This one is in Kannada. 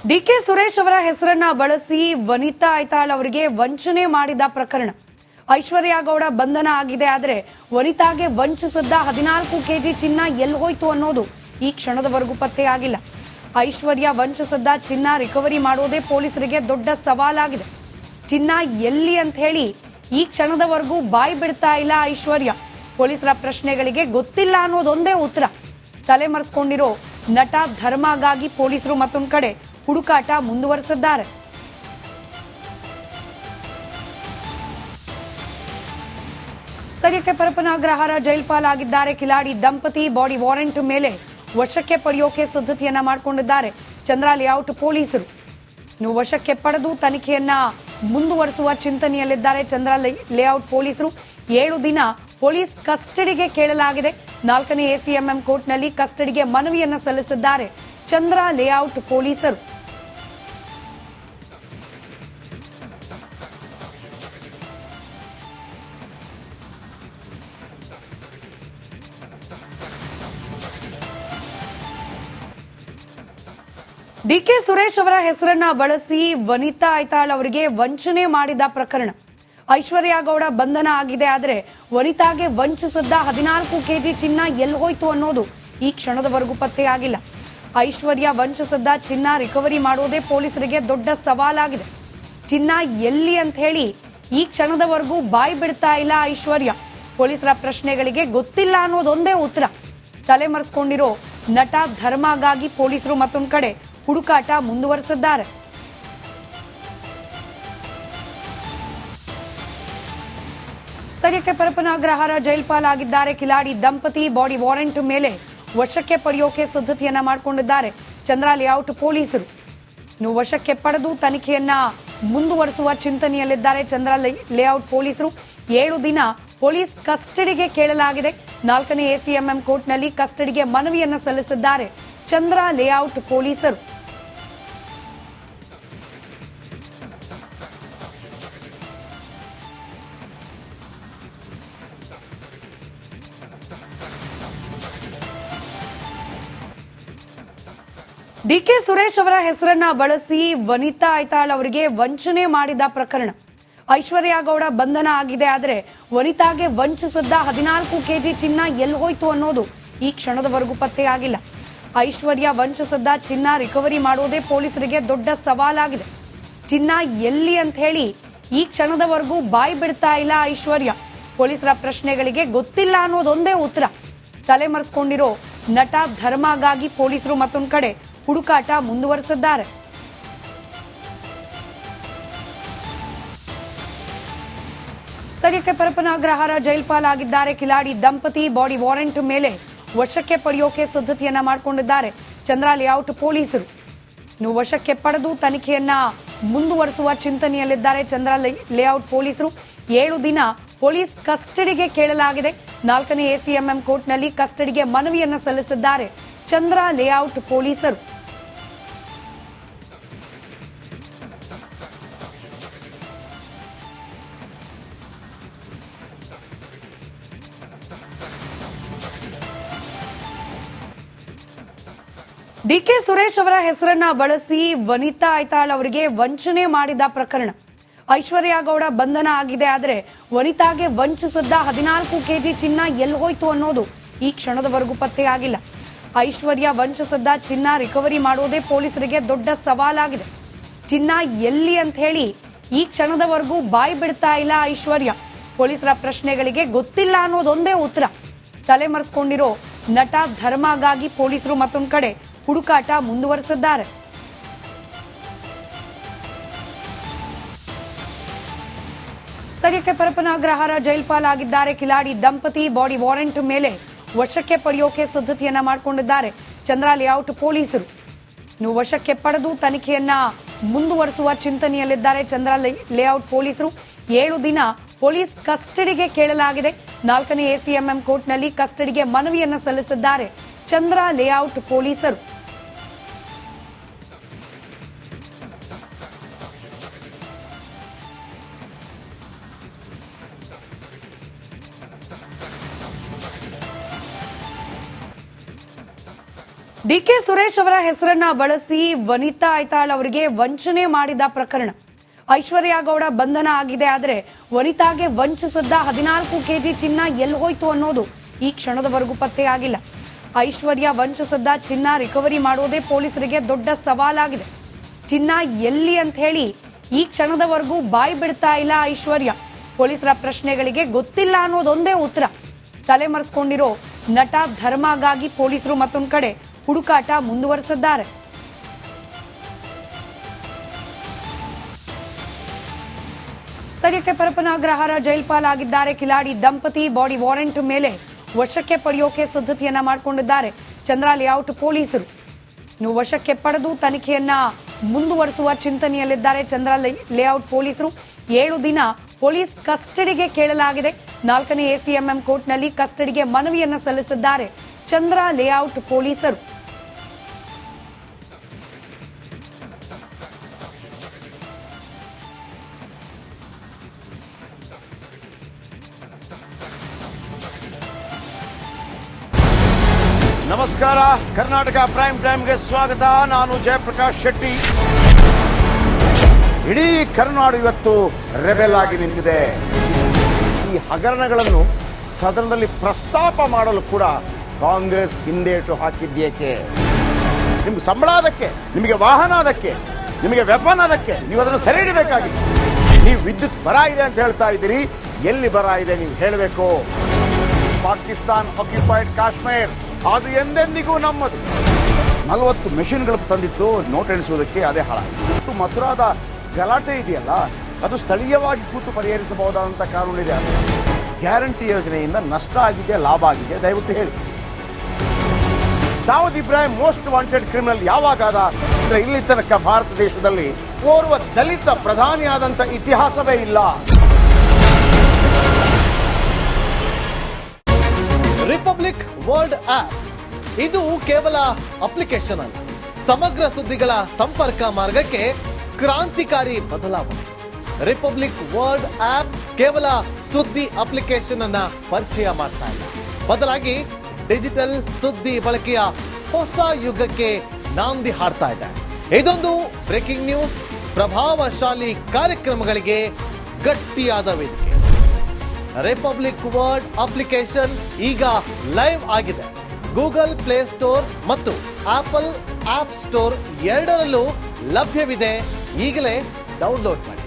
ಡಿಕೆ ಸುರೇಶ್ ಅವರ ಹೆಸರನ್ನ ಬಳಸಿ ವನಿತಾ ಐತಾಳ್ ಅವರಿಗೆ ವಂಚನೆ ಮಾಡಿದ ಪ್ರಕರಣ. ಐಶ್ವರ್ಯ ಗೌಡ ಬಂಧನ ಆಗಿದೆ. ಆದರೆ ವನಿತಾಗೆ ವಂಚಿಸಿದ್ದ 14 ಕೆಜಿ ಚಿನ್ನ ಎಲ್ಲಿ ಹೋಯ್ತು ಅನ್ನೋದು ಈ ಕ್ಷಣದವರೆಗೂ ಪತ್ತೆಯಾಗಿಲ್ಲ. ಐಶ್ವರ್ಯ ವಂಚಿಸಿದ್ದ ಚಿನ್ನ ರಿಕವರಿ ಮಾಡೋದೇ ಪೊಲೀಸರಿಗೆ ದೊಡ್ಡ ಸವಾಲಾಗಿದೆ. ಚಿನ್ನ ಎಲ್ಲಿ ಅಂತ ಹೇಳಿ ಈ ಕ್ಷಣದವರೆಗೂ ಬಾಯಿ ಬಿಡ್ತಾ ಇಲ್ಲ ಐಶ್ವರ್ಯ. ಪೊಲೀಸರ ಪ್ರಶ್ನೆಗಳಿಗೆ ಗೊತ್ತಿಲ್ಲ ಅನ್ನೋದೊಂದೇ ಉತ್ತರ. ತಲೆಮರೆಸಿಕೊಂಡಿರೋ ನಟ ಧರ್ಮಗಾಗಿ ಪೊಲೀಸರು ಮತ್ತೊಂದು ಕಡೆ ಹುಡುಕಾಟ ಮುಂದುವರೆಸಿದ್ದಾರೆ. ಸದ್ಯಕ್ಕೆ ಪರಪನಾಗ್ರಹಾರ ಜೈಲ್ ಪಾಲಾಗಿದ್ದಾರೆ. ಕಿಲಾಡಿ ದಂಪತಿ ಬಾಡಿ ವಾರೆಂಟ್ ಮೇಲೆ ವಶಕ್ಕೆ ಪಡೆಯೋಕೆ ಸಿದ್ಧತೆಯನ್ನ ಮಾಡಿಕೊಂಡಿದ್ದಾರೆ ಚಂದ್ರ ಲೇಔಟ್ ಪೊಲೀಸರು. ಇನ್ನು ವಶಕ್ಕೆ ಪಡೆದು ತನಿಖೆಯನ್ನ ಮುಂದುವರಿಸುವ ಚಿಂತನೆಯಲ್ಲಿದ್ದಾರೆ ಚಂದ್ರ ಲೇಔಟ್ ಪೊಲೀಸರು. 7 ದಿನ ಪೊಲೀಸ್ ಕಸ್ಟಡಿಗೆ ಕೇಳಲಾಗಿದೆ. 4ನೇ ಎಸಿಎಂಎಂ ಕೋರ್ಟ್ನಲ್ಲಿ ಕಸ್ಟಡಿಗೆ ಮನವಿಯನ್ನ ಸಲ್ಲಿಸಿದ್ದಾರೆ ಚಂದ್ರ ಲೇಔಟ್ ಪೊಲೀಸರು. ಡಿಕೆ ಸುರೇಶ್ ಅವರ ಹೆಸರನ್ನ ಬಳಸಿ ವನಿತಾ ಐತಾಳ್ ಅವರಿಗೆ ವಂಚನೆ ಮಾಡಿದ ಪ್ರಕರಣ. ಐಶ್ವರ್ಯ ಗೌಡ ಬಂಧನ ಆಗಿದೆ. ಆದರೆ ವನಿತಾಗೆ ವಂಚಿಸಿದ್ದ 14 ಕೆಜಿ ಚಿನ್ನ ಎಲ್ಲಿ ಹೋಯ್ತು ಅನ್ನೋದು ಈ ಕ್ಷಣದವರೆಗೂ ಪತ್ತೆಯಾಗಿಲ್ಲ. ಐಶ್ವರ್ಯ ವಂಚಿಸಿದ್ದ ಚಿನ್ನ ರಿಕವರಿ ಮಾಡೋದೇ ಪೊಲೀಸರಿಗೆ ದೊಡ್ಡ ಸವಾಲಾಗಿದೆ. ಚಿನ್ನ ಎಲ್ಲಿ ಅಂತ ಹೇಳಿ ಈ ಕ್ಷಣದವರೆಗೂ ಬಾಯಿ ಬಿಡ್ತಾ ಇಲ್ಲ ಐಶ್ವರ್ಯ. ಪೊಲೀಸರ ಪ್ರಶ್ನೆಗಳಿಗೆ ಗೊತ್ತಿಲ್ಲ ಅನ್ನೋದೊಂದೇ ಉತ್ತರ. ತಲೆಮರೆಸಿಕೊಂಡಿರೋ ನಟ ಧರ್ಮಗಾಗಿ ಪೊಲೀಸರು ಮತ್ತೊಂದು ಕಡೆ ಹುಡುಕಾಟ ಮುಂದುವರೆಸಿದ್ದಾರೆ. ಸದ್ಯಕ್ಕೆ ಪರಪನಾಗ್ರಹಾರ ಜೈಲ್ ಪಾಲಾಗಿದ್ದಾರೆ. ಕಿಲಾಡಿ ದಂಪತಿ ಬಾಡಿ ವಾರೆಂಟ್ ಮೇಲೆ ವಶಕ್ಕೆ ಪಡೆಯೋಕೆ ಸಿದ್ಧತೆಯನ್ನ ಮಾಡಿಕೊಂಡಿದ್ದಾರೆ ಚಂದ್ರ ಲೇಔಟ್ ಪೊಲೀಸರು. ಇನ್ನು ವಶಕ್ಕೆ ಪಡೆದು ತನಿಖೆಯನ್ನ ಮುಂದುವರಿಸುವ ಚಿಂತನೆಯಲ್ಲಿದ್ದಾರೆ ಚಂದ್ರ ಲೇಔಟ್ ಪೊಲೀಸರು. 7 ದಿನ ಪೊಲೀಸ್ ಕಸ್ಟಡಿಗೆ ಕೇಳಲಾಗಿದೆ. 4ನೇ ಎಸಿಎಂಎಂ ಕೋರ್ಟ್ನಲ್ಲಿ ಕಸ್ಟಡಿಗೆ ಮನವಿಯನ್ನ ಸಲ್ಲಿಸಿದ್ದಾರೆ ಚಂದ್ರ ಲೇಔಟ್ ಪೊಲೀಸರು. ಡಿಕೆ ಸುರೇಶ್ ಅವರ ಹೆಸರನ್ನ ಬಳಸಿ ವನಿತಾ ಐತಾಳ್ ಅವರಿಗೆ ವಂಚನೆ ಮಾಡಿದ ಪ್ರಕರಣ. ಐಶ್ವರ್ಯ ಗೌಡ ಬಂಧನ ಆಗಿದೆ. ಆದರೆ ವನಿತಾಗೆ ವಂಚಿಸಿದ್ದ 14 ಕೆಜಿ ಚಿನ್ನ ಎಲ್ಲಿ ಹೋಯ್ತು ಅನ್ನೋದು ಈ ಕ್ಷಣದವರೆಗೂ ಪತ್ತೆಯಾಗಿಲ್ಲ. ಐಶ್ವರ್ಯ ವಂಚಿಸಿದ್ದ ಚಿನ್ನ ರಿಕವರಿ ಮಾಡೋದೇ ಪೊಲೀಸರಿಗೆ ದೊಡ್ಡ ಸವಾಲಾಗಿದೆ. ಚಿನ್ನ ಎಲ್ಲಿ ಅಂತ ಹೇಳಿ ಈ ಕ್ಷಣದವರೆಗೂ ಬಾಯಿ ಬಿಡ್ತಾ ಇಲ್ಲ ಐಶ್ವರ್ಯ. ಪೊಲೀಸರ ಪ್ರಶ್ನೆಗಳಿಗೆ ಗೊತ್ತಿಲ್ಲ ಅನ್ನೋದೊಂದೇ ಉತ್ತರ. ತಲೆಮರೆಸಿಕೊಂಡಿರೋ ನಟ ಧರ್ಮಗಾಗಿ ಪೊಲೀಸರು ಮತ್ತೊಂದು ಕಡೆ ಹುಡುಕಾಟ ಮುಂದುವರೆಸಿದ್ದಾರೆ. ಸದ್ಯಕ್ಕೆ ಪರಪನಾಗ್ರಹಾರ ಜೈಲ್ ಪಾಲಾಗಿದ್ದಾರೆ. ಕಿಲಾಡಿ ದಂಪತಿ ಬಾಡಿ ವಾರೆಂಟ್ ಮೇಲೆ ವಶಕ್ಕೆ ಪಡೆಯೋಕೆ ಸಿದ್ಧತೆಯನ್ನ ಮಾಡಿಕೊಂಡಿದ್ದಾರೆ ಚಂದ್ರ ಲೇಔಟ್ ಪೊಲೀಸರು. ಇನ್ನು ವಶಕ್ಕೆ ಪಡೆದು ತನಿಖೆಯನ್ನ ಮುಂದುವರಿಸುವ ಚಿಂತನೆಯಲ್ಲಿದ್ದಾರೆ ಚಂದ್ರ ಲೇಔಟ್ ಪೊಲೀಸರು. 7 ದಿನ ಪೊಲೀಸ್ ಕಸ್ಟಡಿಗೆ ಕೇಳಲಾಗಿದೆ. 4ನೇ ಎಸಿಎಂಎಂ ಕೋರ್ಟ್ನಲ್ಲಿ ಕಸ್ಟಡಿಗೆ ಮನವಿಯನ್ನ ಸಲ್ಲಿಸಿದ್ದಾರೆ ಚಂದ್ರ ಲೇಔಟ್ ಪೊಲೀಸರು. ಡಿಕೆ ಸುರೇಶ್ ಅವರ ಹೆಸರನ್ನ ಬಳಸಿ ವನಿತಾ ಐತಾಳ್ ಅವರಿಗೆ ವಂಚನೆ ಮಾಡಿದ ಪ್ರಕರಣ. ಐಶ್ವರ್ಯ ಗೌಡ ಬಂಧನ ಆಗಿದೆ. ಆದರೆ ವನಿತಾಗೆ ವಂಚಿಸಿದ್ದ 14 ಕೆಜಿ ಚಿನ್ನ ಎಲ್ಲಿ ಹೋಯ್ತು ಅನ್ನೋದು ಈ ಕ್ಷಣದವರೆಗೂ ಪತ್ತೆಯಾಗಿಲ್ಲ. ಐಶ್ವರ್ಯ ವಂಚಿಸಿದ್ದ ಚಿನ್ನ ರಿಕವರಿ ಮಾಡೋದೇ ಪೊಲೀಸರಿಗೆ ದೊಡ್ಡ ಸವಾಲಾಗಿದೆ. ಚಿನ್ನ ಎಲ್ಲಿ ಅಂತ ಹೇಳಿ ಈ ಕ್ಷಣದವರೆಗೂ ಬಾಯಿ ಬಿಡ್ತಾ ಇಲ್ಲ ಐಶ್ವರ್ಯ. ಪೊಲೀಸರ ಪ್ರಶ್ನೆಗಳಿಗೆ ಗೊತ್ತಿಲ್ಲ ಅನ್ನೋದೊಂದೇ ಉತ್ತರ. ತಲೆಮರೆಸಿಕೊಂಡಿರೋ ನಟ ಧರ್ಮಗಾಗಿ ಪೊಲೀಸರು ಮತ್ತೊಂದು ಕಡೆ ಹುಡುಕಾಟ ಮುಂದುವರೆಸಿದ್ದಾರೆ. ಸದ್ಯಕ್ಕೆ ಪರಪನಾಗ್ರಹಾರ ಜೈಲ್ ಪಾಲಾಗಿದ್ದಾರೆ. ಕಿಲಾಡಿ ದಂಪತಿ ಬಾಡಿ ವಾರೆಂಟ್ ಮೇಲೆ ವಶಕ್ಕೆ ಪಡೆಯೋಕೆ ಸಿದ್ಧತೆಯನ್ನ ಮಾಡಿಕೊಂಡಿದ್ದಾರೆ ಚಂದ್ರ ಲೇಔಟ್ ಪೊಲೀಸರು. ಇನ್ನು ವಶಕ್ಕೆ ಪಡೆದು ತನಿಖೆಯನ್ನ ಮುಂದುವರಿಸುವ ಚಿಂತನೆಯಲ್ಲಿದ್ದಾರೆ ಚಂದ್ರ ಲೇಔಟ್ ಪೊಲೀಸರು. 7 ದಿನ ಪೊಲೀಸ್ ಕಸ್ಟಡಿಗೆ ಕೇಳಲಾಗಿದೆ. 4ನೇ ಎಸಿಎಂಎಂ ಕೋರ್ಟ್ನಲ್ಲಿ ಕಸ್ಟಡಿಗೆ ಮನವಿಯನ್ನ ಸಲ್ಲಿಸಿದ್ದಾರೆ ಚಂದ್ರ ಲೇಔಟ್ ಪೊಲೀಸರು. ಡಿಕೆ ಸುರೇಶ್ ಅವರ ಹೆಸರನ್ನ ಬಳಸಿ ವನಿತಾ ಐತಾಳ್ ಅವರಿಗೆ ವಂಚನೆ ಮಾಡಿದ ಪ್ರಕರಣ. ಐಶ್ವರ್ಯ ಗೌಡ ಬಂಧನ ಆಗಿದೆ. ಆದರೆ ವನಿತಾಗೆ ವಂಚಿಸಿದ್ದ 14 ಕೆಜಿ ಚಿನ್ನ ಎಲ್ಲಿ ಹೋಯ್ತು ಅನ್ನೋದು ಈ ಕ್ಷಣದವರೆಗೂ ಪತ್ತೆಯಾಗಿಲ್ಲ. ಐಶ್ವರ್ಯ ವಂಚಿಸಿದ್ದ ಚಿನ್ನ ರಿಕವರಿ ಮಾಡೋದೇ ಪೊಲೀಸರಿಗೆ ದೊಡ್ಡ ಸವಾಲಾಗಿದೆ. ಚಿನ್ನ ಎಲ್ಲಿ ಅಂತ ಹೇಳಿ ಈ ಕ್ಷಣದವರೆಗೂ ಬಾಯಿ ಬಿಡ್ತಾ ಇಲ್ಲ ಐಶ್ವರ್ಯ. ಪೊಲೀಸರ ಪ್ರಶ್ನೆಗಳಿಗೆ ಗೊತ್ತಿಲ್ಲ ಅನ್ನೋದೊಂದೇ ಉತ್ತರ. ತಲೆಮರೆಸಿಕೊಂಡಿರೋ ನಟ ಧರ್ಮಗಾಗಿ ಪೊಲೀಸರು ಮತ್ತೊಂದು ಕಡೆ ಹುಡುಕಾಟ ಮುಂದುವರೆಸಿದ್ದಾರೆ. ಸದ್ಯಕ್ಕೆ ಪರಪ್ಪನ ಅಗ್ರಹಾರ ಜೈಲ್ಪಾಲಾಗಿದ್ದಾರೆ. ಕಿಲಾಡಿ ದಂಪತಿ ಬಾಡಿ ವಾರೆಂಟ್ ಮೇಲೆ ವಶಕ್ಕೆ ಪಡೆಯೋಕೆ ಸಿದ್ಧತೆಯನ್ನ ಮಾಡಿಕೊಂಡಿದ್ದಾರೆ ಚಂದ್ರ ಲೇಔಟ್ ಪೊಲೀಸರು. ಇನ್ನು ವಶಕ್ಕೆ ಪಡೆದು ತನಿಖೆಯನ್ನ ಮುಂದುವರಿಸುವ ಚಿಂತನೆಯಲ್ಲಿದ್ದಾರೆ ಚಂದ್ರ ಲೇಔಟ್ ಪೊಲೀಸರು. 7 ದಿನ ಪೊಲೀಸ್ ಕಸ್ಟಡಿಗೆ ಕೇಳಲಾಗಿದೆ. 4ನೇ ACMM ಕೋರ್ಟ್ನಲ್ಲಿ ಕಸ್ಟಡಿಗೆ ಮನವಿಯನ್ನ ಸಲ್ಲಿಸಿದ್ದಾರೆ ಚಂದ್ರ ಲೇಔಟ್ ಪೊಲೀಸರು. ನಮಸ್ಕಾರ, ಕರ್ನಾಟಕ ಪ್ರೈಮ್ ಟೈಮ್ಗೆ ಸ್ವಾಗತ. ನಾನು ಜಯಪ್ರಕಾಶ್ ಶೆಟ್ಟಿ. ಇಡೀ ಕರ್ನಾಡು ಇವತ್ತು ರೆಬೆಲ್ ಆಗಿ ನಿಂತಿದೆ. ಈ ಹಗರಣಗಳನ್ನು ಸದನದಲ್ಲಿ ಪ್ರಸ್ತಾಪ ಮಾಡಲು ಕೂಡ ಕಾಂಗ್ರೆಸ್ ಹಿಂದೇಟು ಹಾಕಿದ್ದೇಕೆ? ನಿಮ್ಗೆ ಸಂಬಳ ಅದಕ್ಕೆ, ನಿಮಗೆ ವಾಹನ ಅದಕ್ಕೆ, ನಿಮಗೆ ವೆಪನ್ ಅದಕ್ಕೆ, ನೀವು ಅದನ್ನು ಸೆರೆ ಹಿಡಿಬೇಕಾಗಿತ್ತು. ನೀವು ವಿದ್ಯುತ್ ಬರ ಇದೆ ಅಂತ ಹೇಳ್ತಾ ಇದ್ದೀರಿ. ಎಲ್ಲಿ ಬರ ಇದೆ ನೀವು ಹೇಳಬೇಕು. ಪಾಕಿಸ್ತಾನ್ ಆಕ್ಯುಪೈಡ್ ಕಾಶ್ಮೀರ್ ಅದು ಎಂದೆಂದಿಗೂ ನಮ್ಮದು. 40 ಮೆಷಿನ್ಗಳು ತಂದಿತ್ತು ನೋಟ್ ಎಣಿಸುವುದಕ್ಕೆ, ಅದೇ ಹಾಳಾಯಿತು. ಮಥುರಾದ ಗಲಾಟೆ ಇದೆಯಲ್ಲ, ಅದು ಸ್ಥಳೀಯವಾಗಿ ಕೂತು ಪರಿಹರಿಸಬಹುದಾದಂಥ ಕಾನೂನಿದೆ. ಗ್ಯಾರಂಟಿ ಯೋಜನೆಯಿಂದ ನಷ್ಟ ಆಗಿದೆ, ಲಾಭ ಆಗಿದೆ, ದಯವಿಟ್ಟು ಹೇಳಿ. Dawood Ibrahim most wanted criminal ಯಾವಾಗಾದ ಅಂದ್ರೆ ಇಲ್ಲಿ ತನಕ ಭಾರತ ದೇಶದಲ್ಲಿ ಓರ್ವ ದಲಿತ ಪ್ರಧಾನಿಯಾದಂಥ ಇತಿಹಾಸವೇ ಇಲ್ಲ. ರಿಪಬ್ಲಿಕ್ ವರ್ಲ್ಡ್ ಆಪ್ ಇದು ಕೇವಲ ಅಪ್ಲಿಕೇಶನ್ ಅಲ್ಲ, ಸಮಗ್ರ ಸುದ್ದಿಗಳ ಸಂಪರ್ಕ ಮಾರ್ಗಕ್ಕೆ ಕ್ರಾಂತಿಕಾರಿ ಬದಲಾವಣೆ. ರಿಪಬ್ಲಿಕ್ ವರ್ಲ್ಡ್ ಆಪ್ ಕೇವಲ ಸುದ್ದಿ ಅಪ್ಲಿಕೇಶನ್ ಅನ್ನ ಪರಿಚಯ ಮಾಡ್ತಾ ಇಲ್ಲ, ಬದಲಾಗಿ ಡಿಜಿಟಲ್ ಸುದ್ದಿ ಬಳಕೆಯ ಹೊಸ ಯುಗಕ್ಕೆ ನಾಂದಿ ಹಾಡ್ತಾ ಇದೆ. ಇದೊಂದು ಬ್ರೇಕಿಂಗ್ ನ್ಯೂಸ್, ಪ್ರಭಾವಶಾಲಿ ಕಾರ್ಯಕ್ರಮಗಳಿಗೆ ಗಟ್ಟಿಯಾದ ವೇದಿಕೆ. ರಿಪಬ್ಲಿಕ್ ವರ್ಲ್ಡ್ ಅಪ್ಲಿಕೇಶನ್ ಈಗ ಲೈವ್ ಆಗಿದೆ. ಗೂಗಲ್ ಪ್ಲೇ ಸ್ಟೋರ್ ಮತ್ತು ಆಪಲ್ ಆಪ್ ಸ್ಟೋರ್ ಎರಡರಲ್ಲೂ ಲಭ್ಯವಿದೆ. ಈಗಲೇ ಡೌನ್ಲೋಡ್ ಮಾಡಿ.